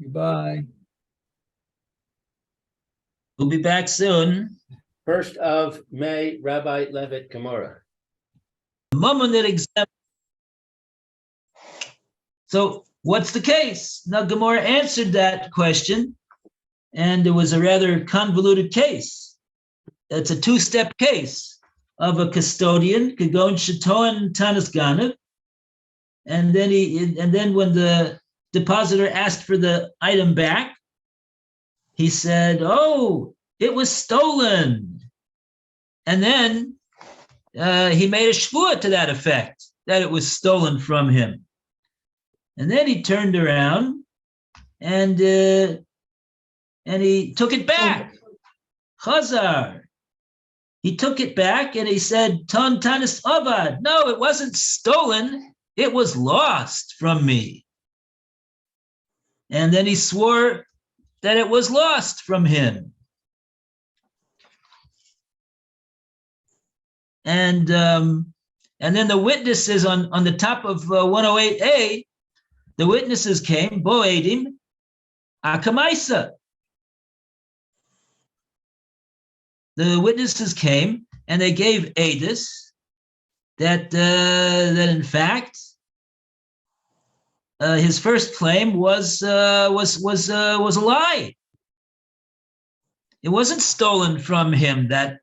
Goodbye. We'll be back soon. 1st of May, Rabbi Levitt, Gemora. So what's the case? Now, Gemora answered that question, and it was a rather convoluted case. It's a two-step case of a custodian, Kagon Shatoan Tanas Ganav, and then when the depositor asked for the item back, he said, "Oh, it was stolen." And then he made a shvua to that effect, that it was stolen from him. And then he turned around and he took it back. Chazar. He took it back and he said, "Ton tanis avad." No, it wasn't stolen. It was lost from me. And then he swore that it was lost from him. And then the witnesses on the top of 108A, the witnesses came, Boedim, Akamaisa. The witnesses came and they gave Adis that in fact his first claim was a lie. It wasn't stolen from him, that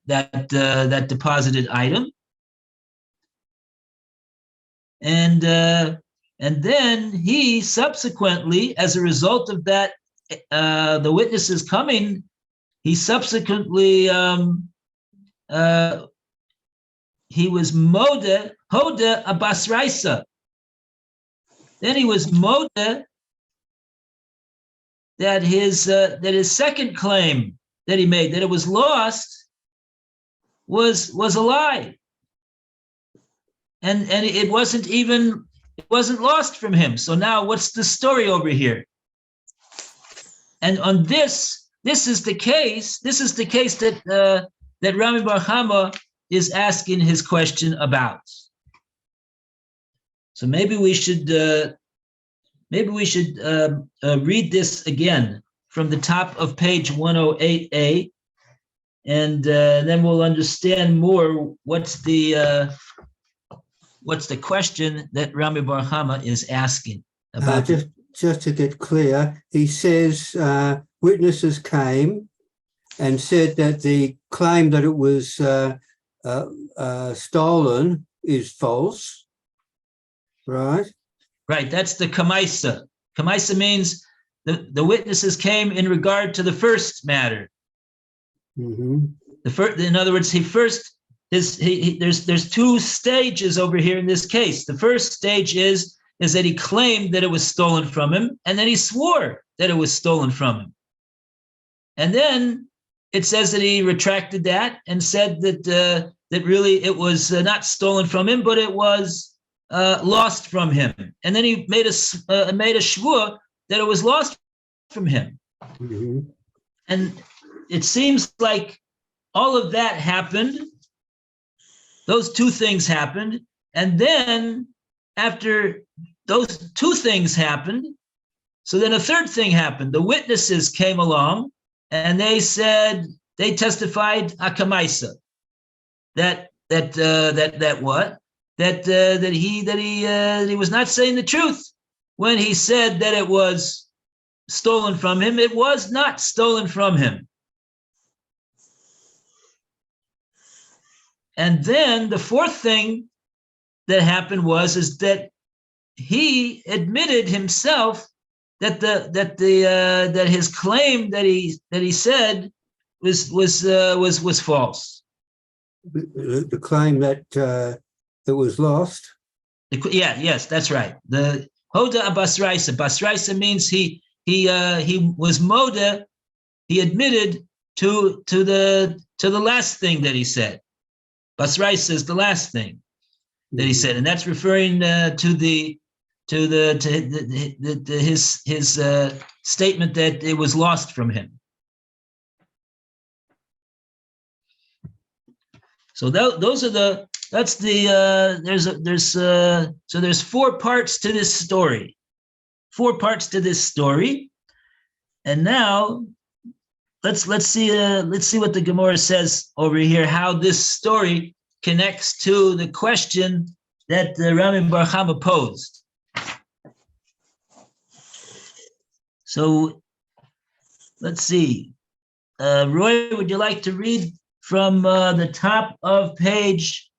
deposited item. And then he subsequently, as a result of that, the witnesses coming, he subsequently he was hoda abasraisa. Then he was moda that his second claim that he made, that it was lost, was a lie. And it wasn't lost from him. So now what's the story over here? And on this is the case that Rami Bar Chama is asking his question about. So maybe we should read this again from the top of page 108A, and then we'll understand more what's the question that Rami Bar Chama is asking about. Just to get clear, he says witnesses came and said that the claim that it was stolen is false, right? Right, that's the kamaisa. Kamaisa means the witnesses came in regard to the first matter. Mm-hmm. In other words, there's two stages over here in this case. The first stage is that he claimed that it was stolen from him, and then he swore that it was stolen from him. And then it says that he retracted that and said that really it was not stolen from him, but it was lost from him. And then he made a shvua that it was lost from him. Mm-hmm. And it seems like all of that happened. Those two things happened. And then after those two things happened, so then a third thing happened. The witnesses came along and they testified akamaisa, that he was not saying the truth when he said that it was stolen from him. It was not stolen from him. And then the fourth thing that happened is that he admitted himself that his claim that he said was false. The claim that it was lost. Yes, that's right. The hoda basraisa. Basraisa means he was moda. He admitted to the last thing that he said. Basraisa is the last thing that he said, and that's referring to his statement that it was lost from him. So there's 4 parts to this story. 4 parts to this story, And now let's see what the Gemara says over here, how this story connects to the question that Rami Bar Chama posed. So let's see. Roy, would you like to read from the top of page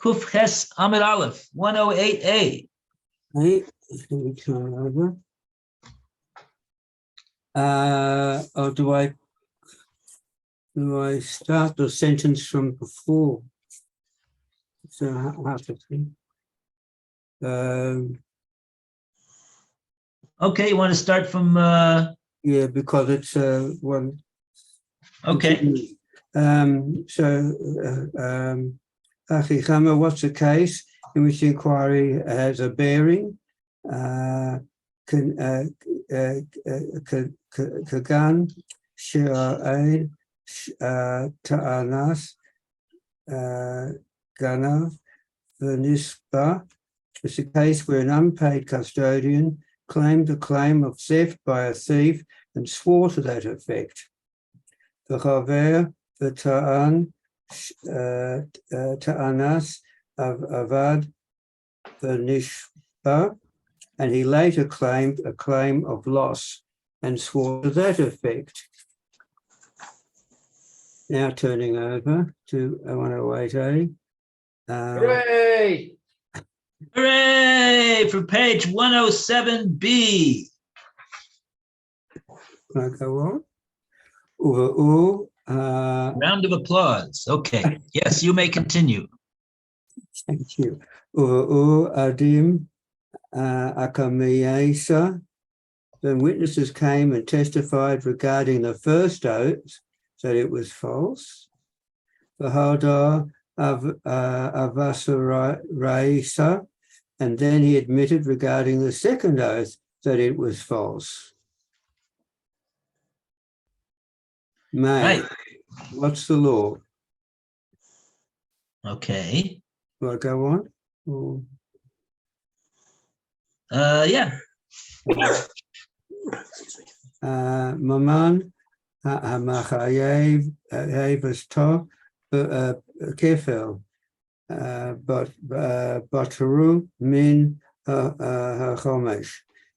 Kuf Ches Amid Aleph, 108a? Right, let me turn over. Or do I start the sentence from before? So I have to think. Okay, you want to start from Yeah, because it's one. okay. Achichama, what's the case in which the inquiry has a bearing? Kagan, Shira'ain, Ta'anas, Ganav, Vernisba. It's a case where an unpaid custodian claimed a claim of theft by a thief and swore to that effect. The Chaver, the Ta'anas Avad, the Nishba, and he later claimed a claim of loss and swore to that effect. Now turning over to 108A. Hooray! Hooray for page 107b. Can I go on? Round of applause. Okay. Yes, you may continue. Thank you. Adim Akamiyesa. Then witnesses came and testified regarding the first oath that it was false. The Hadar Avasaraisa, and then he admitted regarding the second oath that it was false. May, Right. what's the law? Okay. Will I go on? Or... Yeah. Maman Hamachayev Havas Kefel Bataru Min Hachomesh.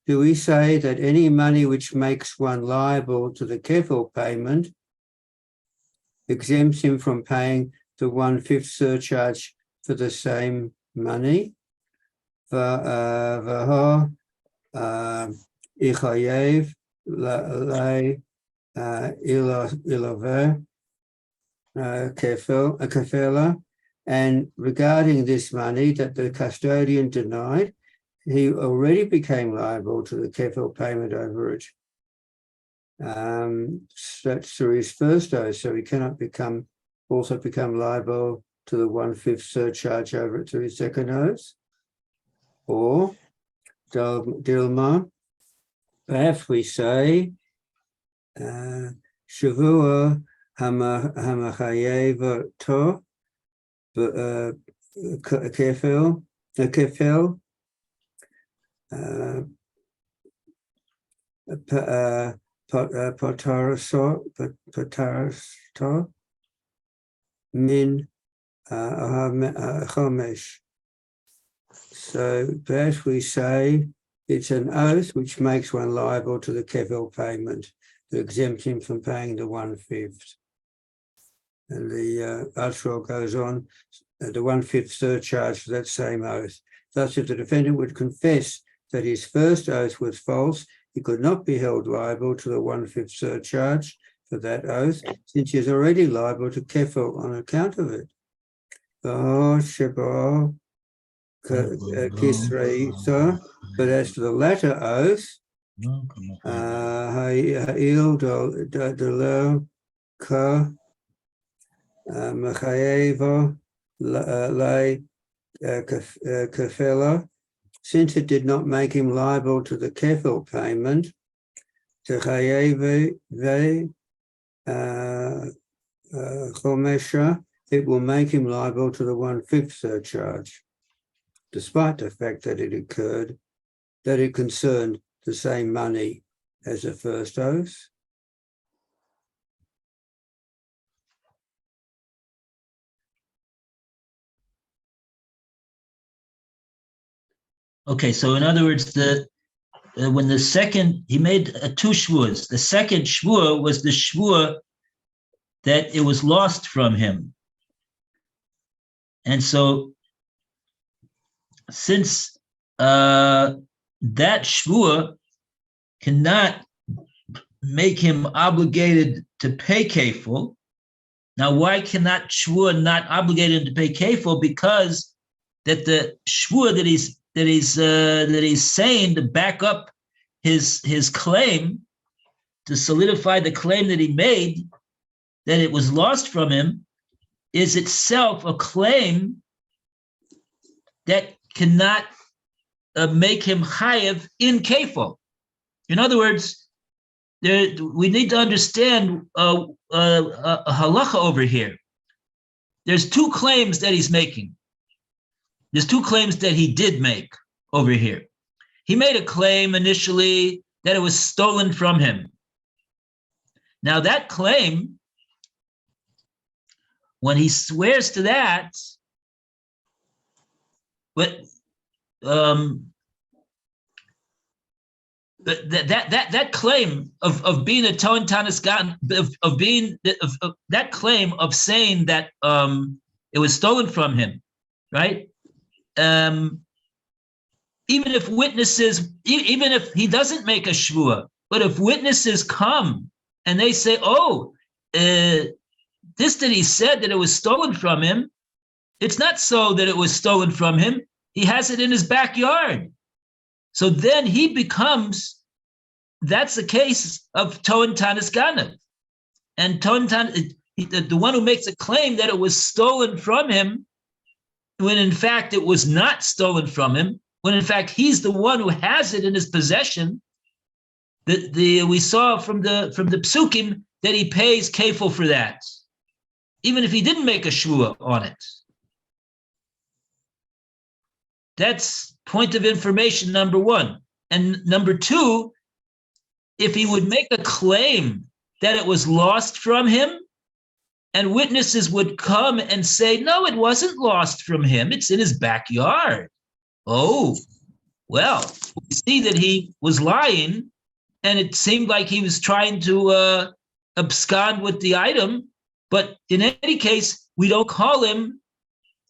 Do we say that any money which makes one liable to the kefil payment exempts him from paying the 1/5 surcharge for the same money? Vaha Ichayev Le Ilave Kefela. And regarding this money that the custodian denied, he already became liable to the kefil payment over it. That's through his first oath, so he cannot also become liable to the 1/5 surcharge over it through his second oath. Or Dilma, perhaps we say Shavua Hamachayeva To Kefil Pataraso Min Chomesh. So perhaps we say it's an oath which makes one liable to the kefil payment to exempt him from paying the 1/5. And the Arshro goes on, the 1/5 surcharge for that same oath. Thus, if the defendant would confess that his first oath was false, he could not be held liable to the 1/5 surcharge for that oath, since he is already liable to kefil on account of it. Kisreisa, but as to the latter oath, Ha'il Delo Ka Machayeva Le Kefela, since it did not make him liable to the kefil payment, Techayeve Chomesha, it will make him liable to the 1/5 surcharge, despite the fact that it concerned the same money as a first oath. Okay, so in other words, when the second, he made two shvuas. The second shvua was the shvua that it was lost from him. And so since that shvua cannot make him obligated to pay kefil. Now, why cannot shvua not obligate him to pay kefil? Because that the shvua that he's saying to back up his claim, to solidify the claim that he made, that it was lost from him, is itself a claim that cannot make him chayev in kefil. In other words, we need to understand a halacha over here. There's two claims that he's making. There's two claims that he did make over here. He made a claim initially that it was stolen from him. Now that claim, when he swears to that, but that claim of being a Tohen Tanis Gan, of being that claim of saying that it was stolen from him, right? Even if witnesses, even if he doesn't make a shvua, but if witnesses come and they say, "Oh, this that he said that it was stolen from him," it's not so that it was stolen from him. He has it in his backyard. So then he becomes, that's the case of Tohen Tanis Ganav. And Tohen Tanis, the one who makes a claim that it was stolen from him, when in fact it was not stolen from him, when in fact he's the one who has it in his possession. We saw from the psukim that he pays kefil for that, even if he didn't make a shvua on it. That's point of information number one. And number two, if he would make a claim that it was lost from him, and witnesses would come and say, "No, it wasn't lost from him. It's in his backyard." Oh, well, we see that he was lying, and it seemed like he was trying to abscond with the item. But in any case, we don't call him,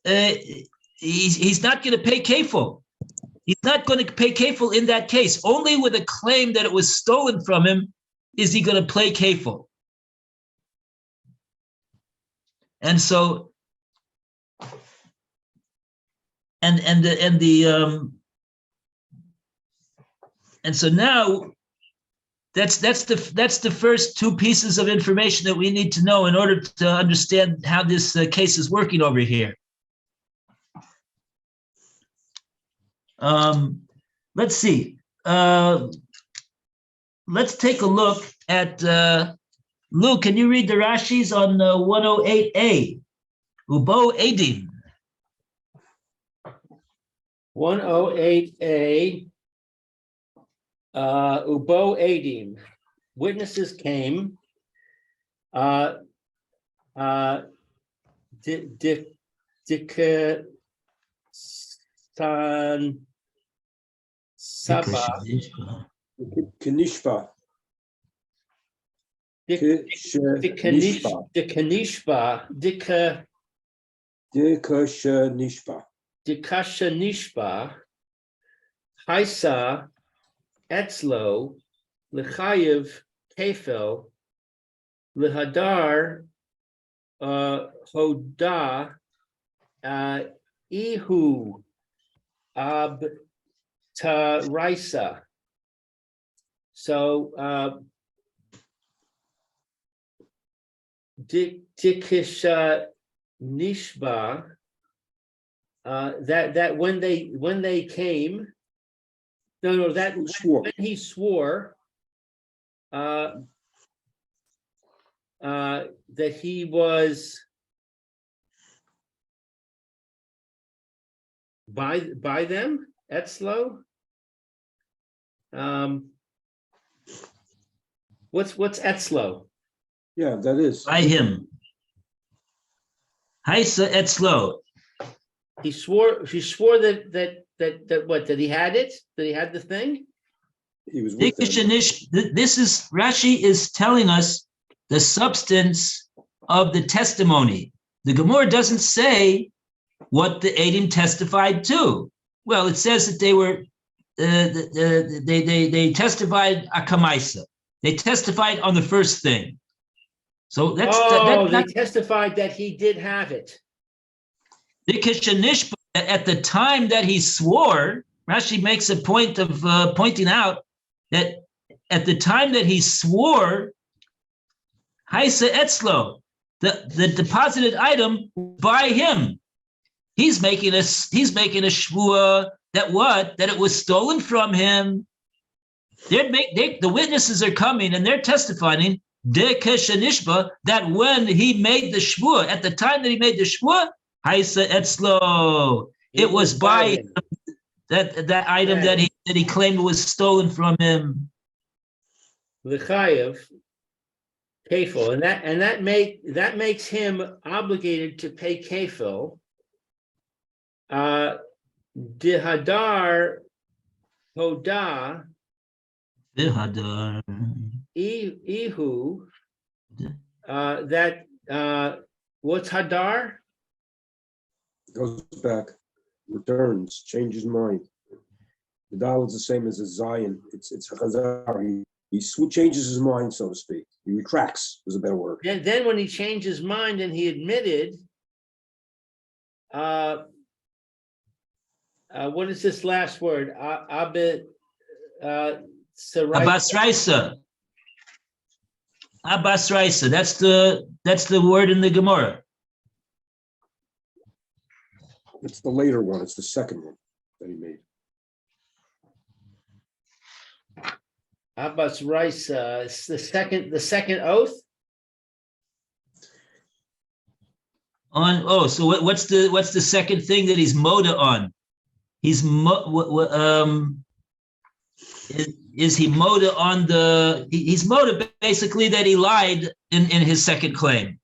he's not going to pay kefil. He's not going to pay kefil in that case. Only with a claim that it was stolen from him is he going to pay kefil. And so, and so now that's the first two pieces of information that we need to know in order to understand how this case is working over here. Let's see. Let's take a look at, Luke, can you read the Rashis on 108a? Ubo Edim. 108a, Ubo Edim. Witnesses came. San Saba. Kanishba. Dikashanishba. Haisa Etzlo Lechayev Kefel Lehadar Hoda Ihu Abtaraisa. So Dikisha Nishba, that when they came, that when he swore that he was by them, Etzlo. What's etzlo? Yeah, that is. By him. Haisa etzlo. He swore that what, that he had it? That he had the thing? He was with them. This is, Rashi is telling us the substance of the testimony. The Gemara doesn't say what the Eidim testified to. Well, it says that they were, they testified akamaisa. They testified on the first thing. So that's they testified that he did have it. At the time that he swore, Rashi makes a point of pointing out that at the time that he swore, Haisa Etzlo, the deposited item by him, he's making a shvua that it was stolen from him. The witnesses are coming and they're testifying that when he made the shvua, at the time that he made the shvua, Haisa Etzlo, it was by him. That item that he claimed was stolen from him. L'chayev, kefil, and that makes him obligated to pay kefil. Dihadar hoda. Dihadar. Ihu. What's hadar? Goes back, returns, changes mind. The Dal is the same as a Zion. It's Chazar. He changes his mind, so to speak. He retracts, is a better word. And then when he changed his mind and he admitted, what is this last word? Abasraisa. Abasraisa. That's the word in the Gemara. It's the later one. It's the second one that he made. Abbas Rice, it's the second oath. So what's the second thing that he's moda on? He's is he moda on the? He's moda basically that he lied in his second claim.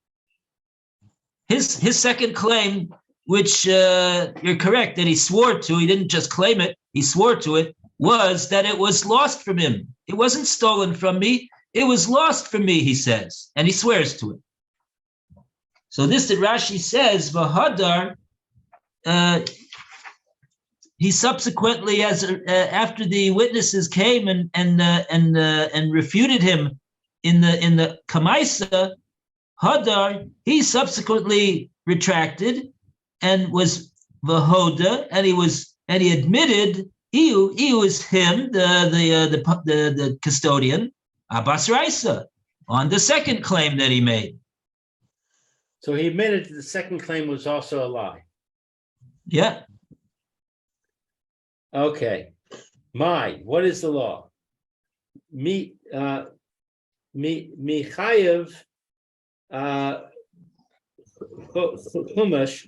His second claim, which you're correct that he swore to. He didn't just claim it; he swore to it. Was that it was lost from him. It wasn't stolen from me. It was lost from me, he says, and he swears to it. So this that Rashi says, Vahadar, he subsequently, after the witnesses came and refuted him in the Kamaisa, Hadar, he subsequently retracted and was Vahoda, and he admitted. He was him, the custodian, Abbas Raisa, on the second claim that he made. So he admitted that the second claim was also a lie. Yeah. Okay. What is the law? Michayev Chumash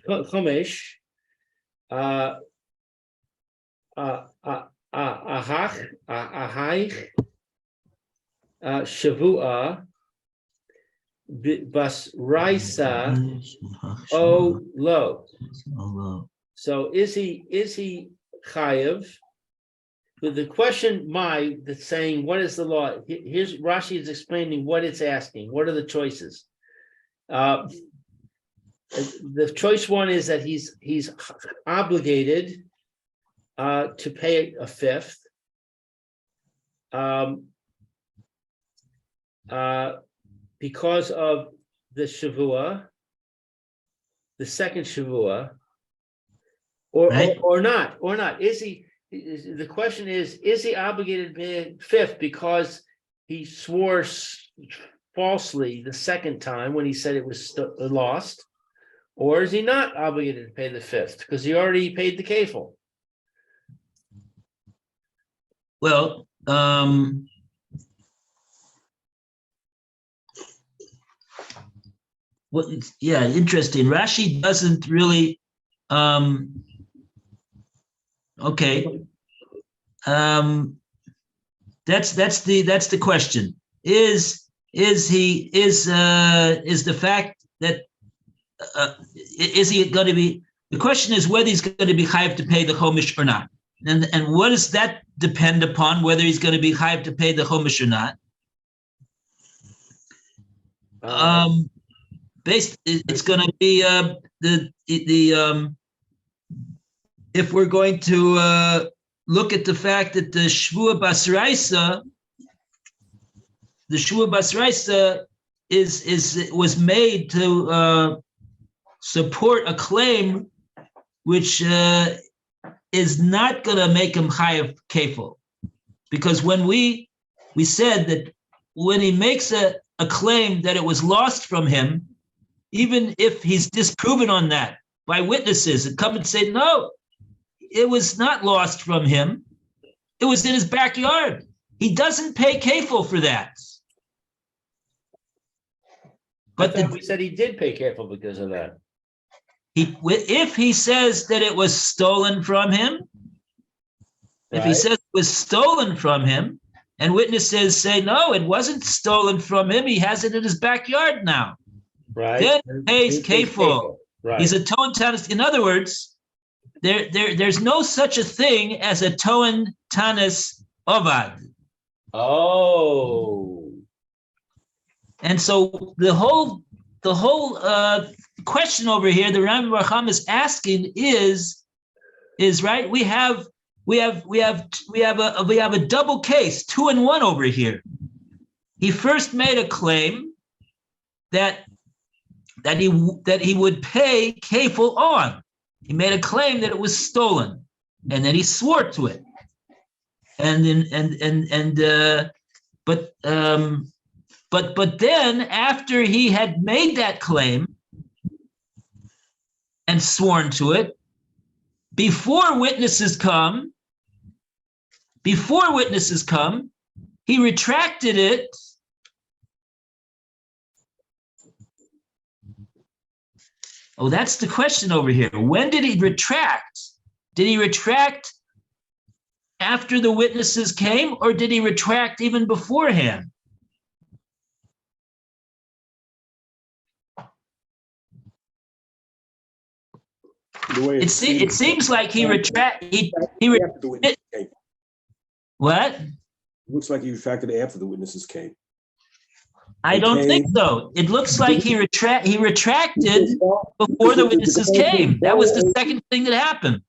Ahach Shavua Bas Raisa O Lo. So is he chayev? With the question that's saying what is the law? Here's Rashi is explaining what it's asking. What are the choices? The choice one is that he's obligated to pay a fifth, because of the shavua, the second shavua, or not. Is he? The question is he obligated to pay a fifth because he swore falsely the second time when he said it was lost, or is he not obligated to pay the fifth because he already paid the kefil? Well, interesting. Rashi doesn't really. Okay. That's the question. is the fact that is he going to be? The question is whether he's going to be chayav to pay the chomish or not, and what does that depend upon? Whether he's going to be chayav to pay the chomish or not. It's going to be if we're going to look at the fact that the Shvua Basraisa, was made to support a claim which is not going to make him chayav kefil, because when we said that when he makes a claim that it was lost from him, even if he's disproven on that by witnesses and come and say, no, it was not lost from him, it was in his backyard, he doesn't pay kefil for that. But we said he did pay kefil because of that. If he says that it was stolen from him, if he says it was stolen from him, and witnesses say, no, it wasn't stolen from him, he has it in his backyard now. Right. Then he pays kefil. Right. He's a toan tanis. In other words, there's no such a thing as a toan tanis ovad. Oh. And so the whole question over here, the Rambam Racham is asking is right. We have a double case, 2 and 1 over here. He first made a claim that he would pay kefil on. He made a claim that it was stolen, and then he swore to it. But then after he had made that claim and sworn to it, before witnesses come, he retracted it. Oh, that's the question over here. When did he retract? Did he retract after the witnesses came, or did he retract even beforehand? It seems like he retracted. What? It looks like he retracted after the witnesses came. I don't think so. It looks like he retracted before the witnesses came. That was the second thing that happened.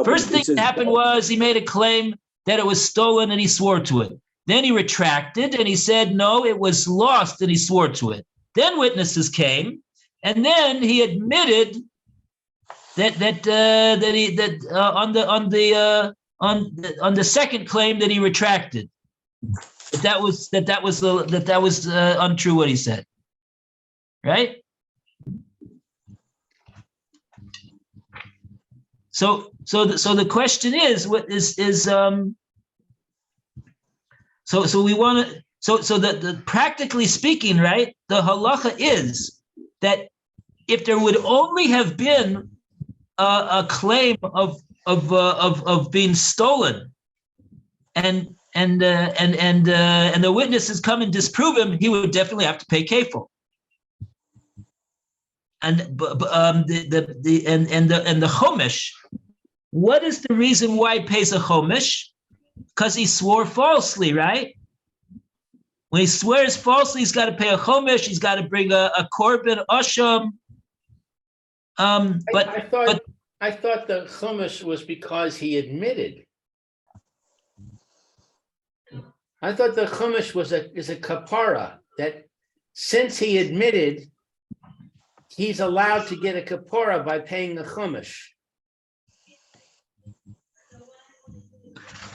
First thing that happened was he made a claim that it was stolen and he swore to it. Then he retracted and he said, no, it was lost, and he swore to it. Then witnesses came, and then he admitted that on the second claim that he retracted. That was untrue what he said, right? So the question is, what is so we want to so that practically speaking, right? The halacha is that if there would only have been a claim of being stolen, and the witnesses come and disprove him, he would definitely have to pay kefil. And the chomish, what is the reason why he pays a chomish? Because he swore falsely, right? When he swears falsely, he's got to pay a chomish. He's got to bring a korban asham. I thought the chumash was because he admitted. I thought the chumash is a kapara, that since he admitted, he's allowed to get a kapara by paying the chumash.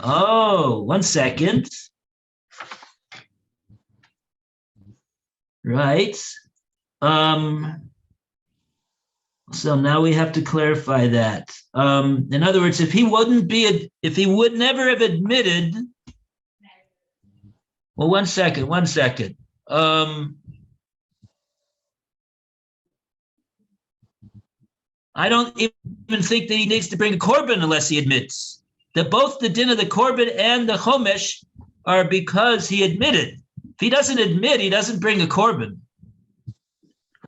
Oh, 1 second. Right. So now we have to clarify that. In other words, if he would never have admitted. Well, 1 second. I don't even think that he needs to bring a korban unless he admits that both the din of the korban and the chomesh are because he admitted. If he doesn't admit, he doesn't bring a korban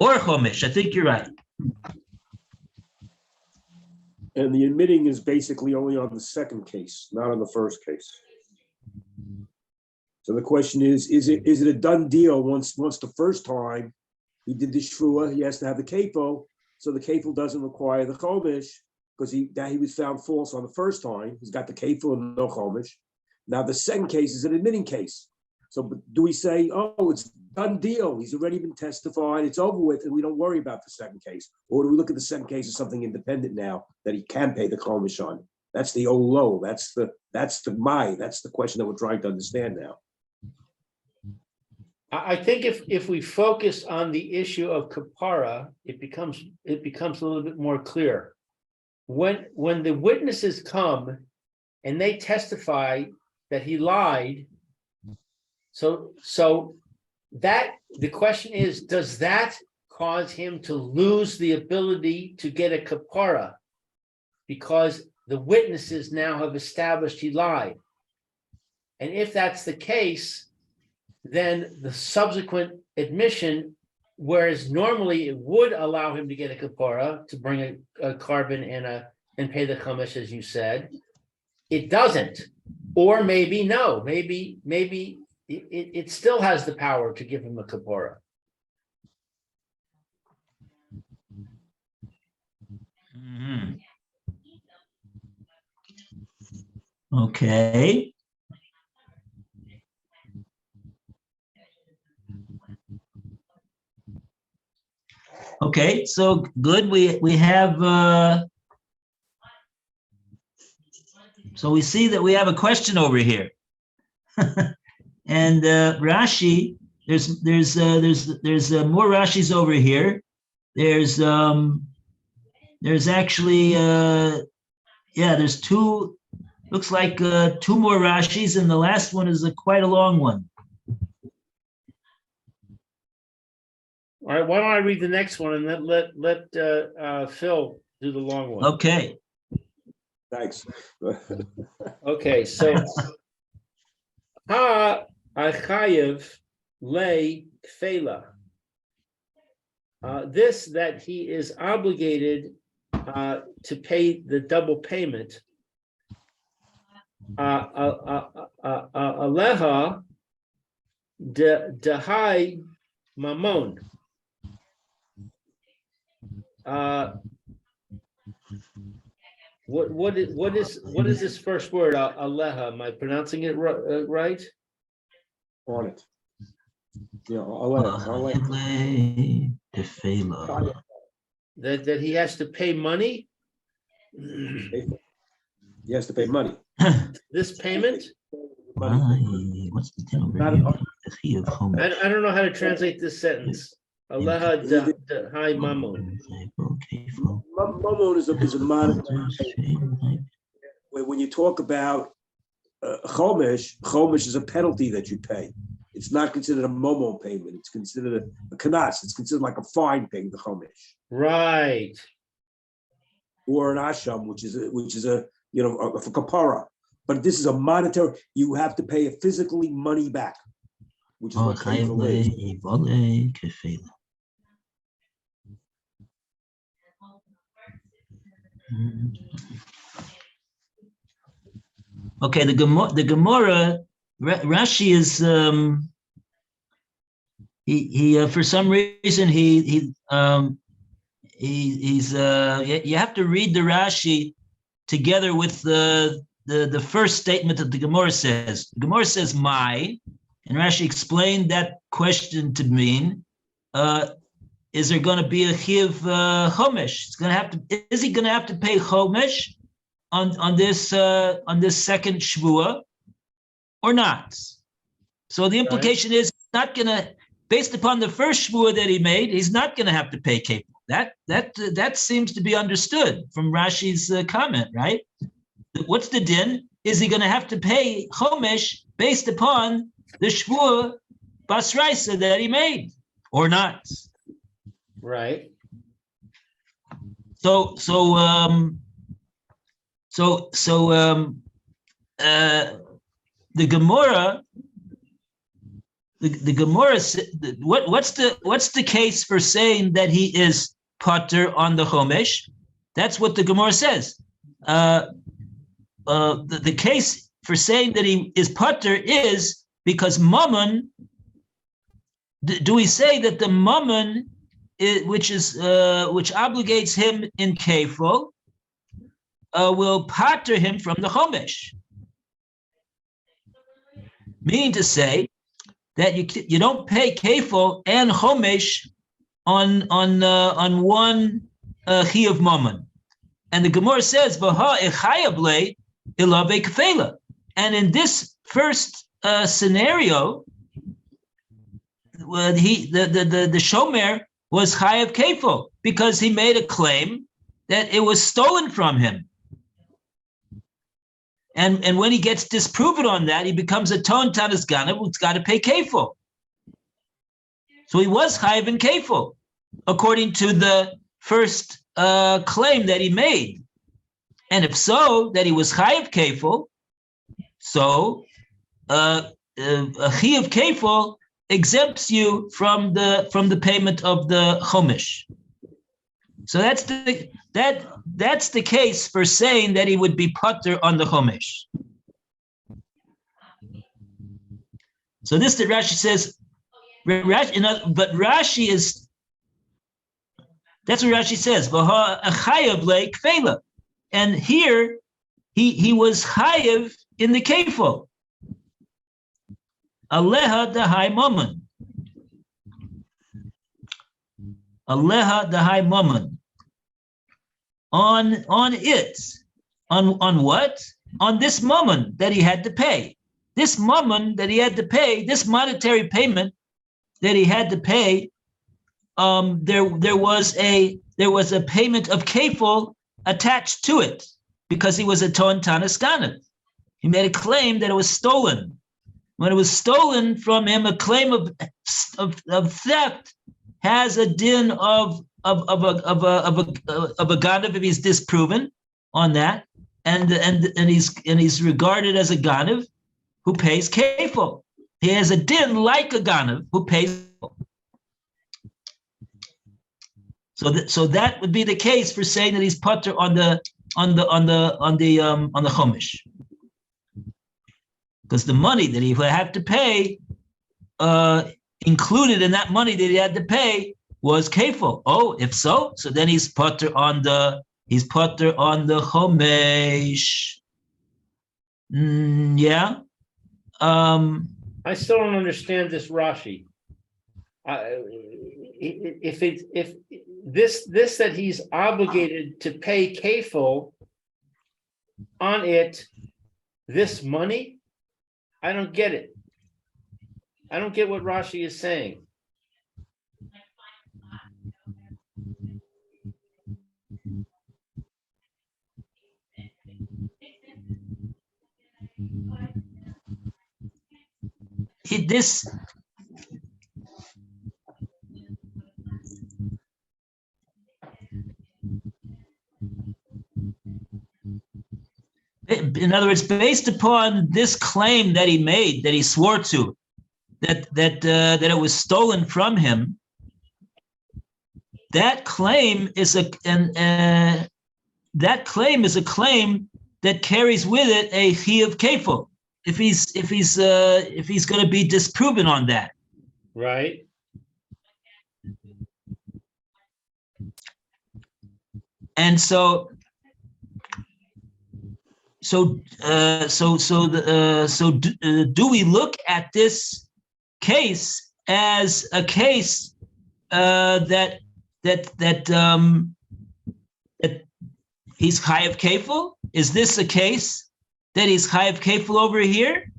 or chomish. I think you're right. And the admitting is basically only on the second case, not on the first case. So the question is it a done deal once the first time he did the shvua, he has to have the kefo, so the kefo doesn't require the chomish, because he was found false on the first time. He's got the kefo and no chomish. Now the second case is an admitting case. So do we say, oh, it's done deal, he's already been testified, it's over with, and we don't worry about the second case? Or do we look at the second case as something independent now that he can pay the chomish on? That's the olo, that's the question that we're trying to understand now. I think if we focus on the issue of kapara, it becomes a little bit more clear. When the witnesses come and they testify that he lied, so that the question is, does that cause him to lose the ability to get a kapara because the witnesses now have established he lied? And if that's the case, then the subsequent admission, whereas normally it would allow him to get a kapara, to bring a carbon and pay the chumash, as you said, it doesn't. Or maybe no, maybe it still has the power to give him a kapara. Mhm. Okay. Okay, so good. We have so we see that we have a question over here. And Rashi, there's more Rashis over here. There's actually there's two, looks like two more Rashis, and the last one is quite a long one. All right, why don't I read the next one and then let Phil do the long one? Okay. Thanks. Okay, so ha achayev lei fela. This that he is obligated to pay the double payment. Aleha dehai mamon. What is this first word? Aleha. Am I pronouncing it right? On it. Yeah, Aleha. That he has to pay money. He has to pay money. This payment. What's the deal? I don't know how to translate this sentence. Aleha dehai mamon. Mamon is a monetary. When you talk about chomish is a penalty that you pay. It's not considered a momo payment. It's considered a kanas. It's considered like a fine paying the chomish. Right. Or an asham, which is a for kapara. But this is a monetary. You have to pay it physically money back, which is what kefil is. Okay, the Gemora, Rashi is he for some reason he's you have to read the Rashi together with the first statement that the Gemora says. The Gemora says "my," and Rashi explained that question to mean, is there going to be a chiv chomish? Is he going to have to pay chomish on this second shvua or not? So the implication is not going to, based upon the first shvua that he made, he's not going to have to pay kefil. That seems to be understood from Rashi's comment, right? What's the din? Is he going to have to pay chomish based upon the shvua basraisa that he made or not? Right. So the Gemora the Gemora, what's the case for saying that he is potter on the Chomesh? That's what the Gemora says. The case for saying that he is potter is because mammon. Do we say that the mammon, which obligates him in kefil, will potter him from the Chomesh? Meaning to say that you don't pay kefil and Chomesh on one chiyuv mammon. And the Gemara says, "V'ha echayable ilave kefela." And in this first scenario, the shomer was chayav kefil because he made a claim that it was stolen from him. And when he gets disproven on that, he becomes a ton tanas ganav who's got to pay kefil. So he was chayav in kefil, according to the first claim that he made. And if so, that he was chayav kefil, so a chayav kefil exempts you from the payment of the chomesh. So that's the case for saying that he would be potter on the chomesh. So this that Rashi says, but Rashi is, that's what Rashi says. And here he was chayav in the kefil. Aleha dahai mammon. Aleha dahai mammon. On it. On what? On this mammon that he had to pay. This mammon that he had to pay, this monetary payment that he had to pay, there was a payment of kefil attached to it because he was a ton tanas ganav. He made a claim that it was stolen. When it was stolen from him, a claim of theft has a din of a ganav if he's disproven on that, and he's regarded as a ganav who pays kefil. He has a din like a ganav who pays. So that would be the case for saying that he's potter on the chomesh. Because the money that he would have to pay, included in that money that he had to pay, was kefil. Oh, if so, then he's potter on the chomesh. Yeah. I still don't understand this Rashi. If this that he's obligated to pay kefil on it, this money. I don't get it. I don't get what Rashi is saying. In other words, based upon this claim that he made, that he swore to, that it was stolen from him, that claim is a claim that carries with it a chiyuv kefil. If he's going to be disproven on that, right? And do we look at this case as a case that he's chayav kefil? Is this a case that he's chayav kefil over here?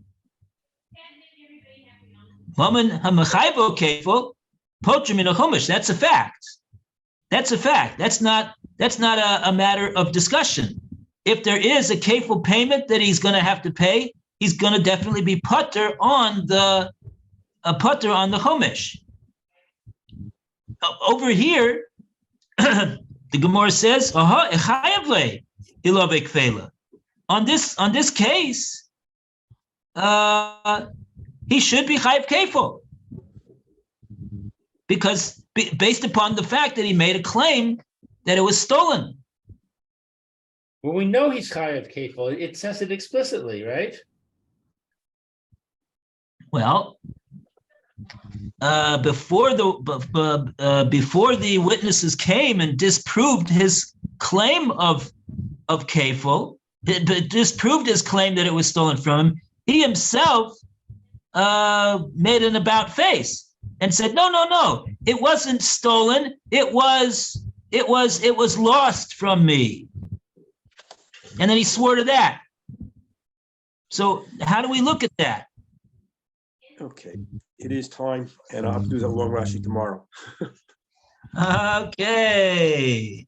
Mammon hamachayav kefil potrim in a chumash. That's a fact. That's a fact. That's not a matter of discussion. If there is a kefil payment that he's going to have to pay, he's going to definitely be potter on the chomesh. Over here, the Gemara says, "Aha, echayav le ilavek fela." On this case, he should be chayav kefil because based upon the fact that he made a claim that it was stolen. Well, we know he's chayav kefil. It says it explicitly, right? Well, before the witnesses came and disproved his claim of kefil, disproved his claim that it was stolen from him, he himself made an about face and said, no, it wasn't stolen. It was lost from me. And then he swore to that. So how do we look at that? Okay, it is time, and I'll have to do that long Rashi tomorrow. Okay.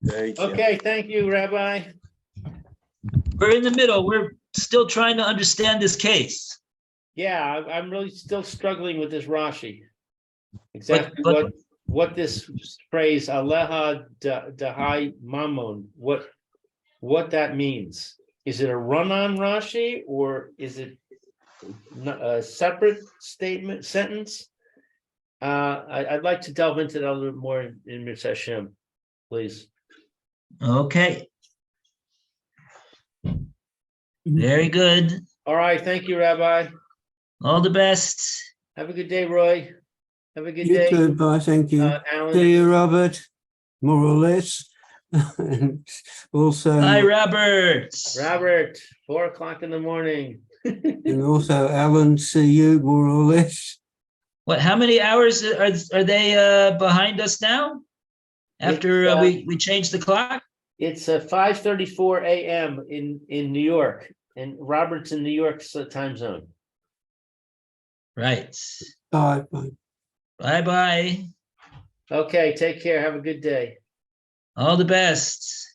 Thank you. Okay, thank you, Rabbi. We're in the middle. We're still trying to understand this case. Yeah, I'm really still struggling with this Rashi. Exactly But- what this phrase Aleha Dahai Mamon, what that means. Is it a run-on Rashi, or is it a separate sentence? I'd like to delve into that a little bit more in Mitzvah Hashem, please. Okay. Very good. All right, thank you, Rabbi. All the best. Have a good day, Roy. Have a good You day, too, bye, thank you. Alan. See you, Robert, more or less. And also, Hi, Robert. Robert, 4:00 in the morning. and also Alan, see you, more or less. What? How many hours are they behind us now? After It's, we changed the clock? It's 5:34 a.m. in New York, and Robert's in New York's time zone. Right. Bye, bye. Bye bye. Okay, take care. Have a good day. All the best.